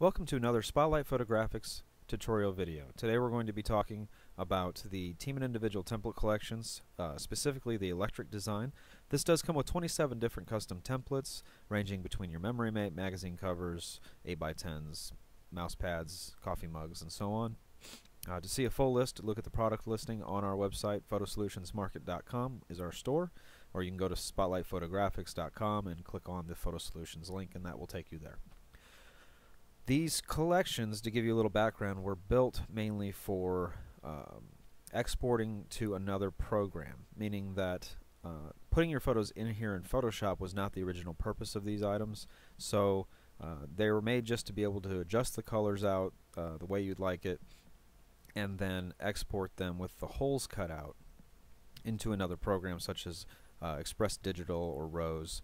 Welcome to another Spotlight Photographics tutorial video. Today we're going to be talking about the team and individual template collections, specifically the electric design. This does come with 27 different custom templates ranging between your memory mate, magazine covers, 8x10s, mouse pads, coffee mugs, and so on. To see a full list, look at the product listing on our website. Photosolutionsmarket.com is our store, or you can go to spotlightphotographics.com and click on the Photo Solutions link, and that will take you there. These collections, to give you a little background, were built mainly for exporting to another program, meaning that putting your photos in here in Photoshop was not the original purpose of these items. So they were made just to be able to adjust the colors out the way you'd like it, and then export them with the holes cut out into another program such as Express Digital or Rose,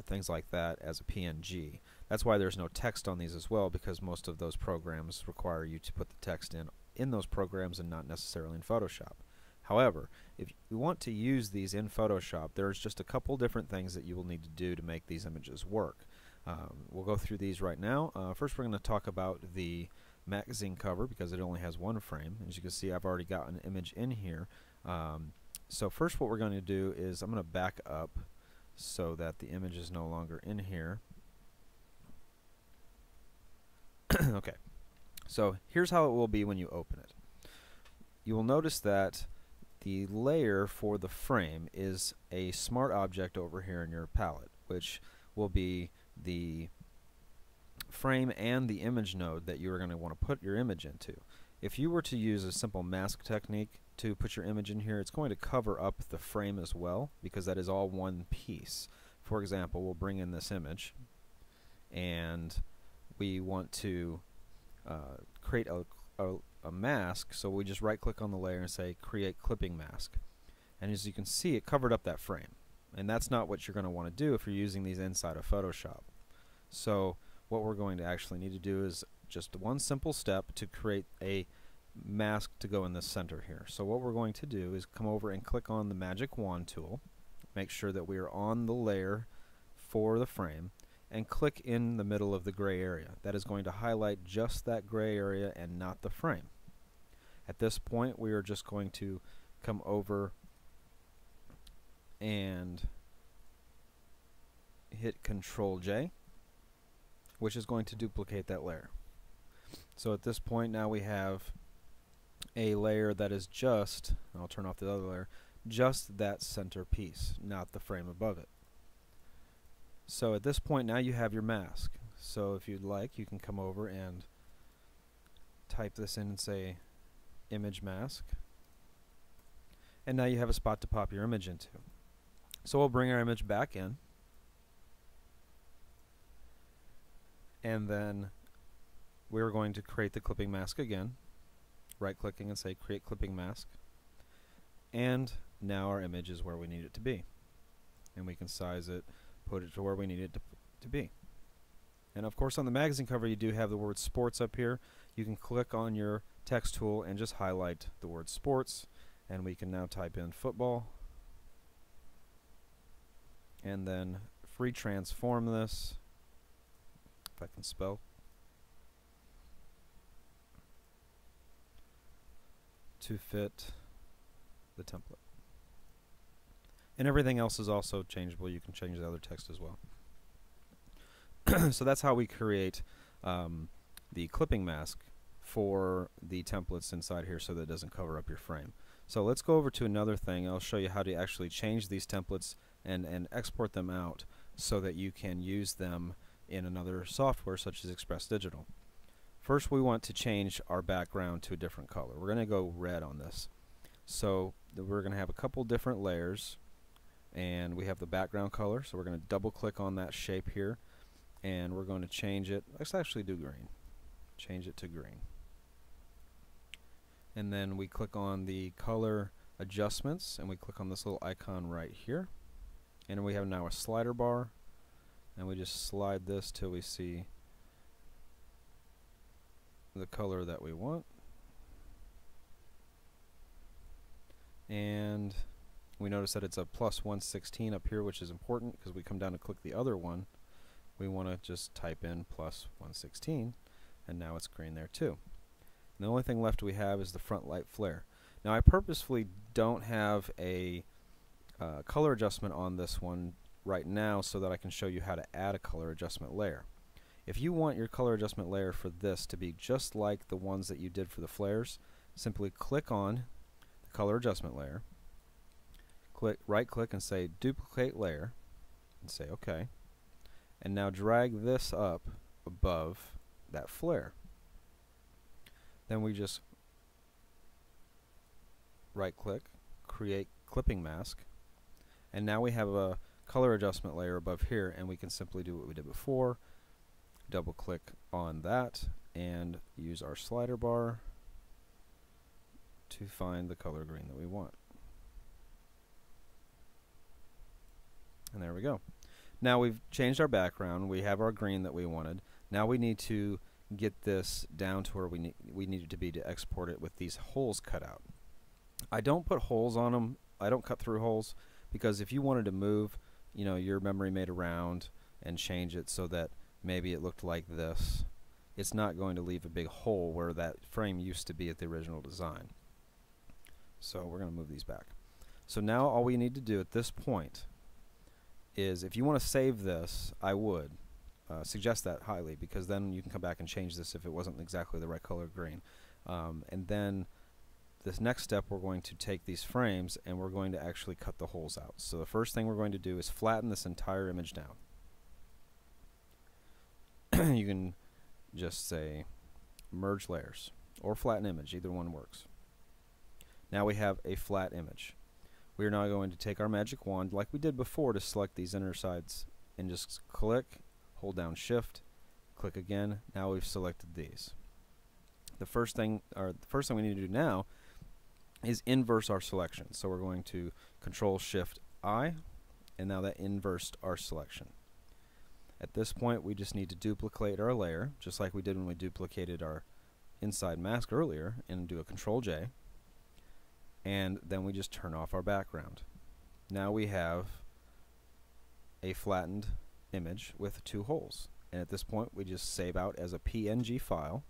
things like that, as a PNG. That's why there's no text on these as well, because most of those programs require you to put the text in those programs and not necessarily in Photoshop. However, if you want to use these in Photoshop, there's just a couple different things that you will need to do to make these images work. We'll go through these right now. First we're going to talk about the magazine cover, because it only has one frame. As you can see, I've already got an image in here. So first what we're going to do is I'm going to back up so that the image is no longer in here. Okay, so here's how it will be when you open it. You will notice that the layer for the frame is a smart object over here in your palette, which will be the frame and the image node that you are going to want to put your image into. If you were to use a simple mask technique to put your image in here, it's going to cover up the frame as well, because that is all one piece. For example, we'll bring in this image, and we want to create a mask, so we just right click on the layer and say create clipping mask, and as you can see, it covered up that frame, and that's not what you're going to want to do if you're using these inside of Photoshop. So what we're going to actually need to do is just one simple step to create a mask to go in the center here. So what we're going to do is come over and click on the magic wand tool, make sure that we are on the layer for the frame, and click in the middle of the gray area. That is going to highlight just that gray area and not the frame. At this point, we are just going to come over and hit Control J, which is going to duplicate that layer. So at this point now we have a layer that is just, I'll turn off the other layer, just that center piece, not the frame above it. So at this point now you have your mask. So if you'd like, you can come over and type this in and say image mask, and now you have a spot to pop your image into. So we'll bring our image back in, and then we're going to create the clipping mask again, right clicking and say create clipping mask, and now our image is where we need it to be, and we can size it, put it to where we need it to be. And of course on the magazine cover you do have the word sports up here. You can click on your text tool and just highlight the word sports, and we can now type in football, and then free transform this, if I can spell, to fit the template. And everything else is also changeable. You can change the other text as well. So that's how we create the clipping mask for the templates inside here, so that it doesn't cover up your frame. So let's go over to another thing. I'll show you how to actually change these templates and export them out so that you can use them in another software such as Express Digital. First we want to change our background to a different color. We're going to go red on this. So we're going to have a couple different layers, and we have the background color, so we're going to double click on that shape here, and we're going to change it. Let's actually do green. Change it to green. And then we click on the color adjustments, and we click on this little icon right here, and we have now a slider bar, and we just slide this till we see the color that we want, and we notice that it's a plus 116 up here, which is important because we come down to click the other one, we want to just type in plus 116, and now it's green there too. And the only thing left we have is the front light flare. Now I purposefully don't have a color adjustment on this one right now so that I can show you how to add a color adjustment layer. If you want your color adjustment layer for this to be just like the ones that you did for the flares, simply click on the color adjustment layer, right click and say duplicate layer, and say OK, and now drag this up above that flare. Then we just right click, create clipping mask, and now we have a color adjustment layer above here, and we can simply do what we did before, double click on that and use our slider bar to find the color green that we want. And there we go. Now we've changed our background, we have our green that we wanted. Now we need to get this down to where we need it to be to export it with these holes cut out. I don't put holes on them, I don't cut through holes, because if you wanted to move, you know, your memory made around and change it so that maybe it looked like this, it's not going to leave a big hole where that frame used to be at the original design. So we're going to move these back. So now all we need to do at this point is, if you want to save this, I would suggest that highly, because then you can come back and change this if it wasn't exactly the right color green. And then this next step, we're going to take these frames and we're going to actually cut the holes out. So the first thing we're going to do is flatten this entire image down. You can just say merge layers or flatten image, either one works. Now we have a flat image. We are now going to take our magic wand like we did before to select these inner sides, and just click, hold down shift, click again. Now we've selected these. The first thing we need to do now is inverse our selection. So we're going to Control Shift I, and now that inversed our selection. At this point we just need to duplicate our layer, just like we did when we duplicated our inside mask earlier, and do a Control J, and then we just turn off our background. Now we have a flattened image with two holes, and at this point we just save out as a PNG file,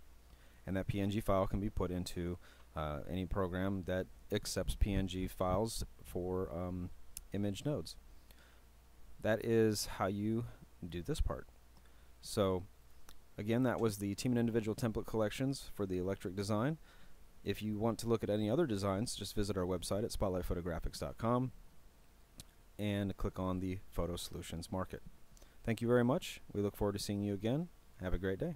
and that PNG file can be put into any program that accepts PNG files for image nodes. That is how you do this part. So again, that was the Team and Individual template collections for the electric design. If you want to look at any other designs, just visit our website at spotlightphotographics.com and click on the Photo Solutions Market. Thank you very much. We look forward to seeing you again. Have a great day.